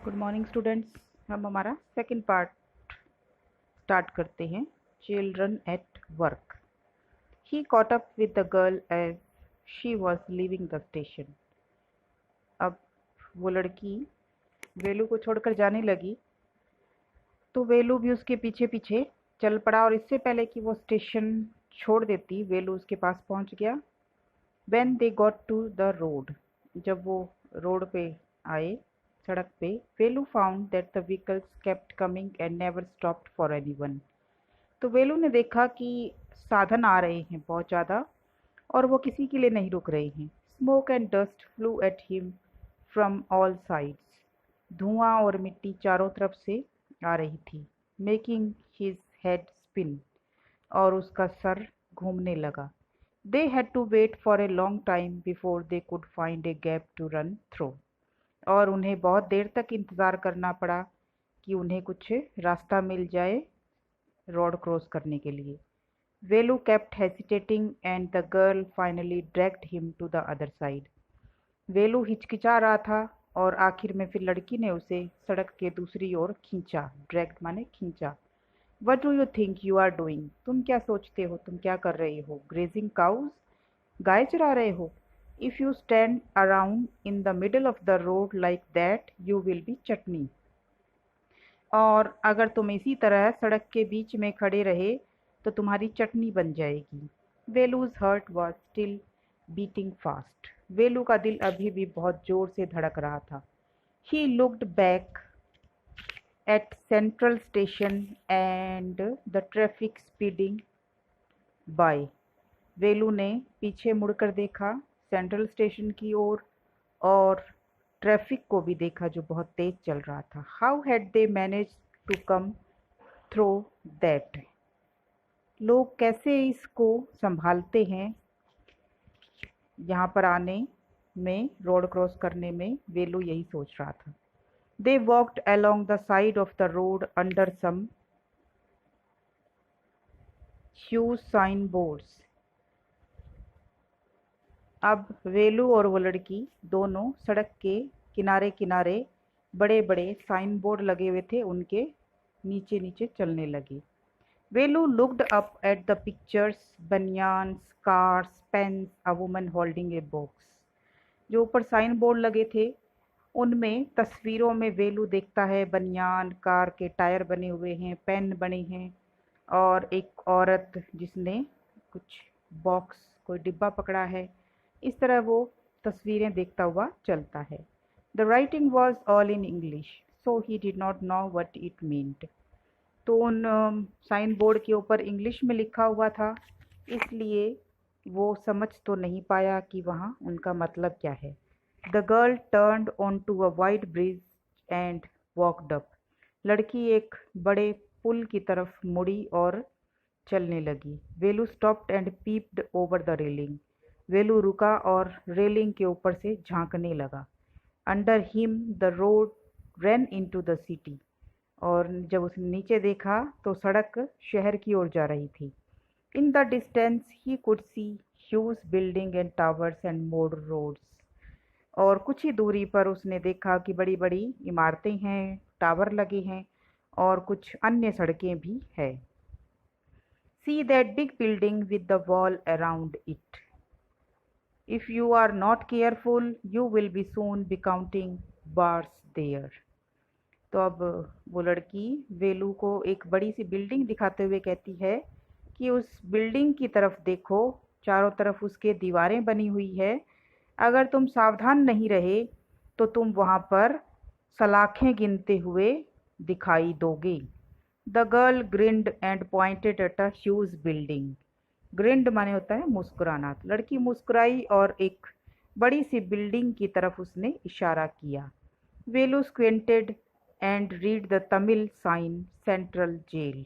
Good morning students. हम हमारा second part start करते हैं। Children at work. He caught up with the girl as she was leaving the station. अब वो लड़की वेलू को छोड़कर जाने लगी तो वेलू भी उसके पीछे पीछे चल पड़ा, और इससे पहले कि वो स्टेशन छोड़ देती वेलू उसके पास पहुंच गया। When they got to the road, जब वो रोड पे आए, सड़क पे, वेलू found that the vehicles kept coming and never stopped for anyone. तो वेलू ने देखा कि साधन आ रहे हैं बहुत ज़्यादा और वो किसी के लिए नहीं रुक रहे हैं। Smoke and dust flu at him from all sides. धुआं और मिट्टी चारों तरफ से आ रही थी, मेकिंग हिज हेड स्पिन, और उसका सर घूमने लगा। They had to wait for a long time before they could find a gap to run through. और उन्हें बहुत देर तक इंतज़ार करना पड़ा कि उन्हें कुछ रास्ता मिल जाए रोड क्रॉस करने के लिए। वेलू kept hesitating and the girl finally dragged him to the other side. वेलू हिचकिचा रहा था और आखिर में फिर लड़की ने उसे सड़क के दूसरी ओर खींचा। ड्रैग्ड माने खींचा। What do you think you are doing? तुम क्या सोचते हो, तुम क्या कर रहे हो? Grazing cause? गाय चरा रहे हो? If you stand around in the middle of the road like that you will be chutney. और अगर तुम इसी तरह सड़क के बीच में खड़े रहे तो तुम्हारी चटनी बन जाएगी। Velu's heart was still beating fast. Velu का दिल अभी भी बहुत जोर से धड़क रहा था। He looked back at Central Station and the traffic speeding by. वेलू ने पीछे मुड़कर देखा सेंट्रल स्टेशन की ओर और ट्रैफिक को भी देखा जो बहुत तेज चल रहा था। How had they manage to come through that? लोग कैसे इसको संभालते हैं यहाँ पर आने में, रोड क्रॉस करने में? वेलू यही सोच रहा था। They walked along the side of the road under some huge signboards. अब वेलू और वो लड़की दोनों सड़क के किनारे किनारे बड़े बड़े साइन बोर्ड लगे हुए थे, उनके नीचे नीचे चलने लगी। Velu looked up at the pictures, banyans, cars, pens, a woman holding a box. जो ऊपर साइन बोर्ड लगे थे उनमें तस्वीरों में वेलू देखता है बनियान, कार के टायर बने हुए हैं, पेन बने हैं, और एक औरत जिसने कुछ बॉक्स, कोई डिब्बा पकड़ा है। इस तरह वो तस्वीरें देखता हुआ चलता है। The writing was all in English so he did not know what it meant. तो उन साइन बोर्ड के ऊपर इंग्लिश में लिखा हुआ था, इसलिए वो समझ तो नहीं पाया कि वहाँ उनका मतलब क्या है। The girl turned on to a wide bridge and walked up. लड़की एक बड़े पुल की तरफ मुड़ी और चलने लगी। Velu stopped and peeped over the railing. Velu रुका और रेलिंग के ऊपर से झांकने लगा। Under him the road ran into the city. और जब उसने नीचे देखा तो सड़क शहर की ओर जा रही थी। In the distance he could see huge building and towers and more roads. और कुछ ही दूरी पर उसने देखा कि बड़ी बड़ी इमारतें हैं, टावर लगे हैं और कुछ अन्य सड़कें भी है। See that big building with the wall around it. If you are not careful you will be soon be counting bars there. तो अब वो लड़की वेलू को एक बड़ी सी बिल्डिंग दिखाते हुए कहती है कि उस बिल्डिंग की तरफ देखो, चारों तरफ उसके दीवारें बनी हुई है। अगर तुम सावधान नहीं रहे तो तुम वहाँ पर सलाखें गिनते हुए दिखाई दोगे। The girl grind and pointed at a huge building. Grind माने होता है मुस्कुराना। लड़की मुस्कुराई और एक बड़ी सी बिल्डिंग की तरफ उसने इशारा किया। Velu squinted and read the Tamil sign central jail.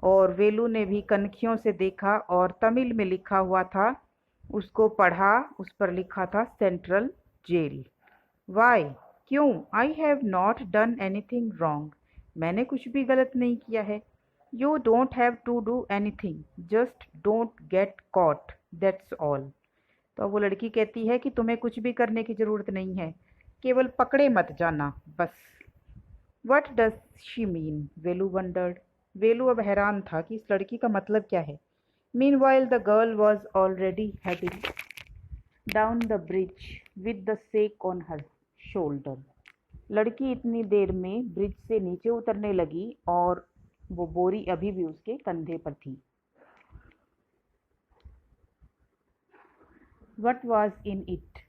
और वेलू ने भी कनखियों से देखा और तमिल में लिखा हुआ था उसको पढ़ा। उस पर लिखा था सेंट्रल जेल। वाई? क्यों? I have not done anything wrong. मैंने कुछ भी गलत नहीं किया है। You don't have to do anything, just don't get caught, that's all. तो वो लड़की कहती है कि तुम्हें कुछ भी करने की ज़रूरत नहीं है, केवल पकड़े मत जाना, बस। What does she mean? Velu wondered. Velu अब हैरान था कि इस लड़की का मतलब क्या है। Meanwhile the girl was already heading down the bridge with the sake on her shoulder. लड़की इतनी देर में ब्रिज से नीचे उतरने लगी और वो बोरी अभी भी उसके कंधे पर थी। What was in it?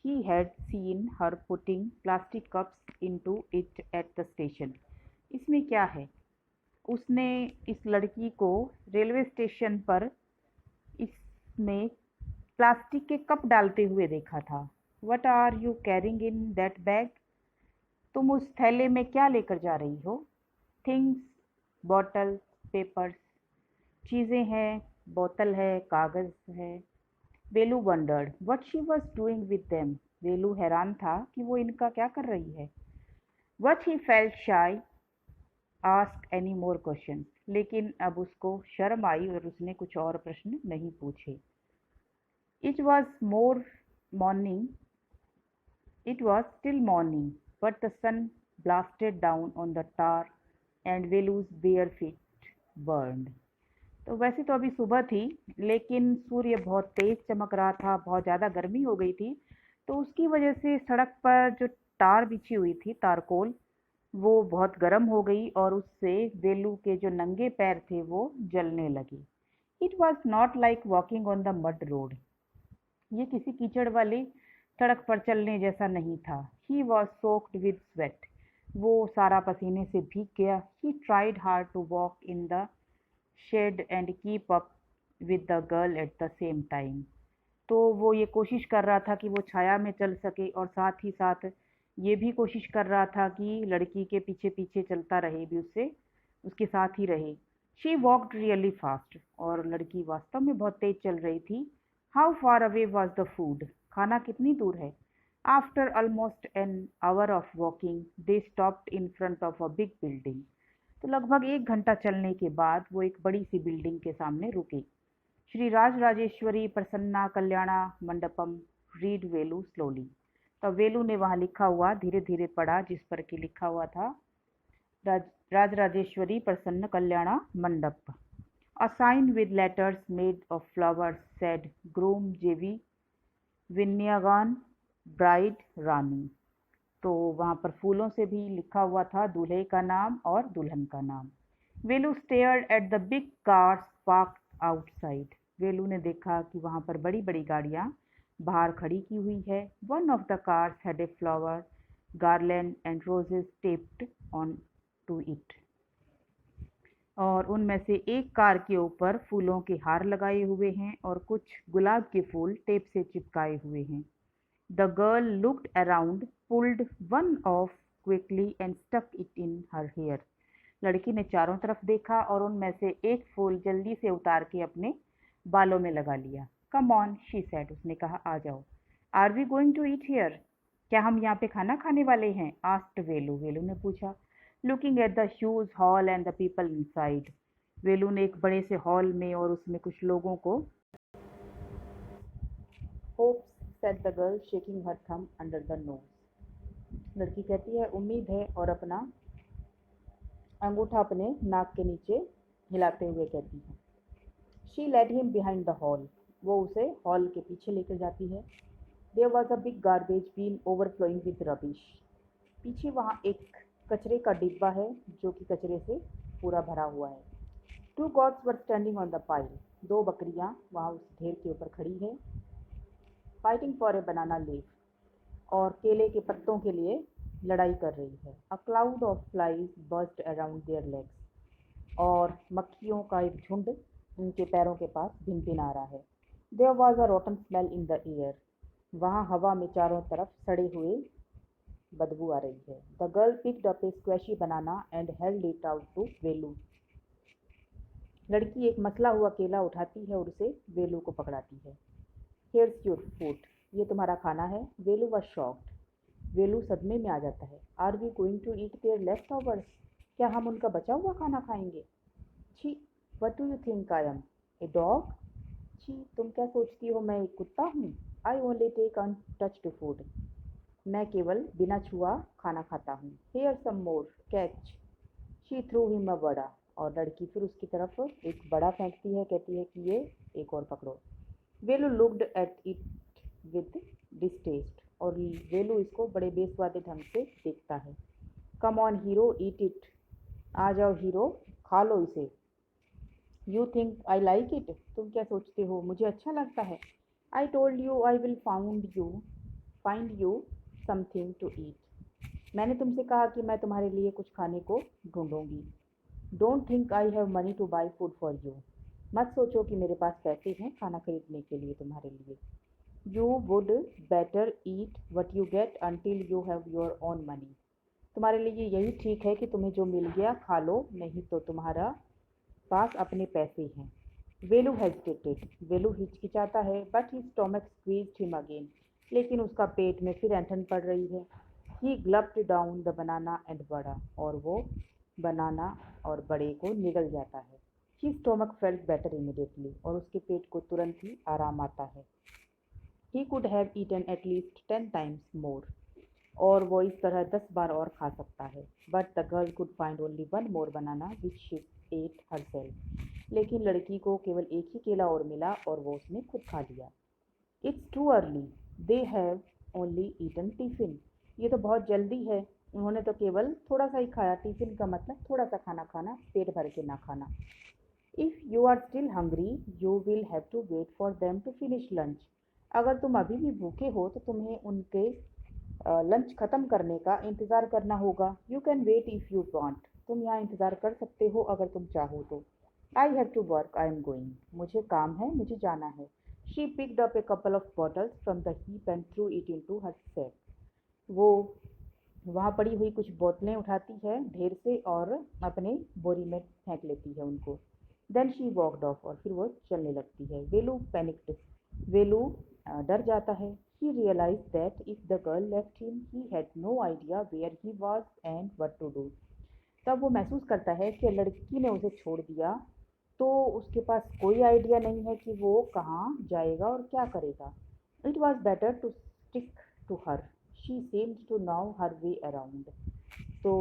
He had seen her putting plastic cups into it at the station. इसमें क्या है? उसने इस लड़की को रेलवे स्टेशन पर इसमें प्लास्टिक के कप डालते हुए देखा था। What are you carrying in that bag? तुम उस थैले में क्या लेकर जा रही हो? Things, bottles, papers. चीज़ें हैं, बोतल है, कागज़ है। Velu wondered what she was doing with them. Velu हैरान था कि वो इनका क्या कर रही है। But he felt shy ask any more question, लेकिन अब उसको शर्म आई और उसने कुछ और प्रश्न नहीं पूछे। It was more morning it was still morning but the sun blasted down on the tar and Velu's bare feet burned. तो वैसे तो अभी सुबह थी, लेकिन सूर्य बहुत तेज चमक रहा था, बहुत ज़्यादा गर्मी हो गई थी, तो उसकी वजह से सड़क पर जो टार बिछी हुई थी, तारकोल, वो बहुत गर्म हो गई और उससे वेलू के जो नंगे पैर थे वो जलने लगे। It was not like walking on the mud road. ये किसी कीचड़ वाली सड़क पर चलने जैसा नहीं था। He was soaked with sweat. वो सारा पसीने से भीग गया। He tried hard to walk in the shade and keep up with the girl at the same time. तो वो ये कोशिश कर रहा था कि वो छाया में चल सके और साथ ही साथ ये भी कोशिश कर रहा था कि लड़की के पीछे पीछे चलता रहे, भी उससे उसके साथ ही रहे। शी वॉकड रियली फास्ट और लड़की वास्तव में बहुत तेज चल रही थी। How far away was the food? खाना कितनी दूर है? After almost an hour of walking they stopped in front of a big building. तो लगभग 1 घंटा चलने के बाद वो एक बड़ी सी बिल्डिंग के सामने रुके। श्री राज राजेश्वरी प्रसन्ना कल्याणा मंडपम रीड वेलू स्लोली। तो वेलू ने वहाँ लिखा हुआ धीरे धीरे पढ़ा, जिस पर कि लिखा हुआ था Raj Rajeshwari Prasanna Kalyana Mandapa. A sign with letters made of flowers said groom JV Vinayagan bride रानी। तो वहाँ पर फूलों से भी लिखा हुआ था दूल्हे का नाम और दुल्हन का नाम। Velu stared at the big cars parked outside. Velu ने देखा कि वहाँ पर बड़ी बड़ी गाड़ियाँ बाहर खड़ी की हुई है। One of the cars had a flower garland and roses taped on to it. और उनमें से एक कार के ऊपर फूलों के हार लगाए हुए हैं और कुछ गुलाब के फूल टेप से चिपकाए हुए हैं। The girl looked around, pulled one off quickly and stuck it in her hair. लड़की ने चारों तरफ देखा और उनमें से एक फूल जल्दी से उतार के अपने बालों में लगा लिया। कम ऑन शी सेड, उसने कहा आ जाओ। Are we going to eat here? क्या हम यहाँ पे खाना खाने वाले हैं? आस्क्ड वेलू। वेलू ने पूछा, looking at the huge hall and the people inside. Velu ने एक बड़े से हॉल में और उसमें कुछ लोगों को hopes said the girl shaking her thumb under the nose. लड़की कहती है उम्मीद है, और अपना अंगूठा अपने नाक के नीचे हिलाते हुए कहती है। She led him behind the hall. वो उसे हॉल के पीछे लेकर जाती है। There was a big garbage bin overflowing with rubbish. पीछे वहाँ एक कचरे का डिब्बा है जो कि कचरे से पूरा भरा हुआ है। Two goats were standing on the pile. 2 बकरियाँ वहाँ उस ढेर के ऊपर खड़ी है। Fighting for a banana leaf, और केले के पत्तों के लिए लड़ाई कर रही है। A cloud of flies burst around there legs, और मक्खियों का एक झुंड उनके पैरों के पास भिनभिना रहा है। There was a rotten smell in the air. वहाँ हवा में चारों तरफ सड़े हुए बदबू आ रही है। The girl picked up a squashy banana and held it out to Velu. लड़की एक मसला हुआ केला उठाती है और उसे वेलू को पकड़ाती है। हियर्स योर फूड, ये तुम्हारा खाना है। वेलू वॉज शॉक्ड। वेलू सदमे में आ जाता है। Are we going to eat their leftovers? क्या हम उनका बचा हुआ खाना खाएंगे? छी, what do you think I am, a dog? छी, तुम क्या सोचती हो मैं एक कुत्ता हूँ? I only take untouched food. मैं केवल बिना छुआ खाना खाता हूँ। Here some more, catch. She threw him a vada. और लड़की फिर उसकी तरफ एक बड़ा फेंकती है, कहती है कि ये एक और पकड़ो। Velu looked at it with distaste. और वेलू इसको बड़े बेस्वादे ढंग से देखता है। Come on hero, eat it. आ जाओ हीरो, खा लो इसे। You think I like it. तुम क्या सोचते हो, मुझे अच्छा लगता है। I told you I will find you something to eat. मैंने तुमसे कहा कि मैं तुम्हारे लिए कुछ खाने को ढूंढूंगी। Don't think I have money to buy food for you. मत सोचो कि मेरे पास पैसे हैं खाना खरीदने के लिए तुम्हारे लिए। You would better eat what you get until you have your own money. तुम्हारे लिए यही ठीक है कि तुम्हें जो मिल गया खा लो, नहीं तो तुम्हारा पास अपने पैसे हैं। वेलू हेजिटेटेड। वेलू हिचकिचाता है, but he stomach squeezed him again. लेकिन उसका पेट में फिर ऐंठन पड़ रही है। ही ग्लप्ड डाउन द बनाना एंड बड़ा। और वो बनाना और बड़े को निगल जाता है। He stomach felt better immediately. और उसके पेट को तुरंत ही आराम आता है। He could have eaten at least 10 times more. और वो इस तरह 10 बार और खा सकता है। But the girl could find only one more banana which she ate herself. लेकिन लड़की को केवल एक ही केला और मिला और वो उसने खुद खा लिया। It's too early, they have only eaten tiffin. ये तो बहुत जल्दी है, उन्होंने तो केवल थोड़ा सा ही खाया। टिफिन का मतलब थोड़ा सा खाना खाना, पेट भर के ना खाना। If you are still hungry you will have to wait for them to finish lunch. अगर तुम अभी भी भूखे हो तो तुम्हें उनके लंच ख़त्म करने का इंतज़ार करना होगा। You can wait if you want. तुम यहाँ इंतज़ार कर सकते हो अगर तुम चाहो तो। I have to work, I am going. मुझे काम है, मुझे जाना है। She picked up a couple of bottles from the heap and threw it into her sack. वो वहाँ पड़ी हुई कुछ बोतलें उठाती है ढेर से और अपने बोरी में फेंक लेती है उनको। Then she walked off. और फिर वो चलने लगती है। वेलू पैनिक्ड। वेलू डर जाता है। He realise that if the girl left him he had no idea where he was and what to do. तब वो महसूस करता है कि लड़की ने उसे छोड़ दिया तो उसके पास कोई आइडिया नहीं है कि वो कहाँ जाएगा और क्या करेगा। It was better to stick to her. She seemed to know her way around. तो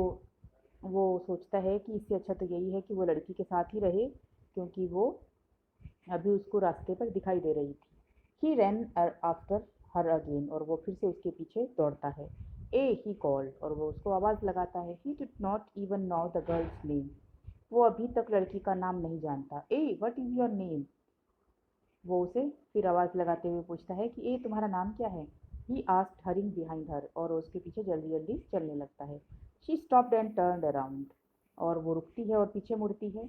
वो सोचता है कि इससे अच्छा तो यही है कि वो लड़की के साथ ही रहे, क्योंकि वो अभी उसको रास्ते पर दिखाई दे रही थी। ही रैन आफ्टर हर अगेन। और वो फिर से उसके पीछे दौड़ता है। ए ही कॉल्ड। और वो उसको आवाज़ लगाता है। He did not even know the girls name. वो अभी तक लड़की का नाम नहीं जानता। ए व्हाट इज़ योर नेम। वो उसे फिर आवाज़ लगाते हुए पूछता है कि ए तुम्हारा नाम क्या है। He asked hurrying behind her. और उसके पीछे जल्दी जल्दी चलने लगता है। She stopped and turned around. और वो रुकती है और पीछे मुड़ती है।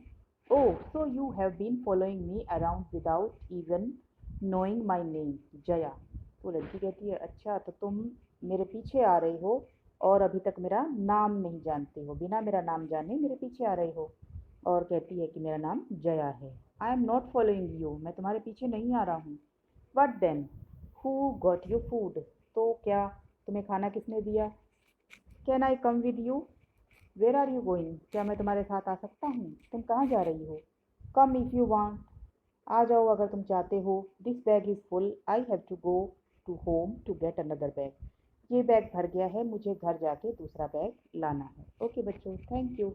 Oh so you have been following me around without even knowing my name, Jaya. तो लड़की कहती है अच्छा तो तुम मेरे पीछे आ रहे हो और अभी तक मेरा नाम नहीं जानते हो, बिना मेरा नाम जाने मेरे पीछे आ रहे हो। और कहती है कि मेरा नाम जया है। I am not following you. मैं तुम्हारे पीछे नहीं आ रहा हूँ। What then, who got you food. तो क्या तुम्हें खाना किसने दिया। Can I come with you. Where are you going. क्या मैं तुम्हारे साथ आ सकता हूँ, तुम कहाँ जा रही हो। Come if you want. आ जाओ अगर तुम चाहते हो। This bag is full, I have to go to home to get another bag. ये बैग भर गया है, मुझे घर जाके दूसरा बैग लाना है। ओके बच्चों, थैंक यू।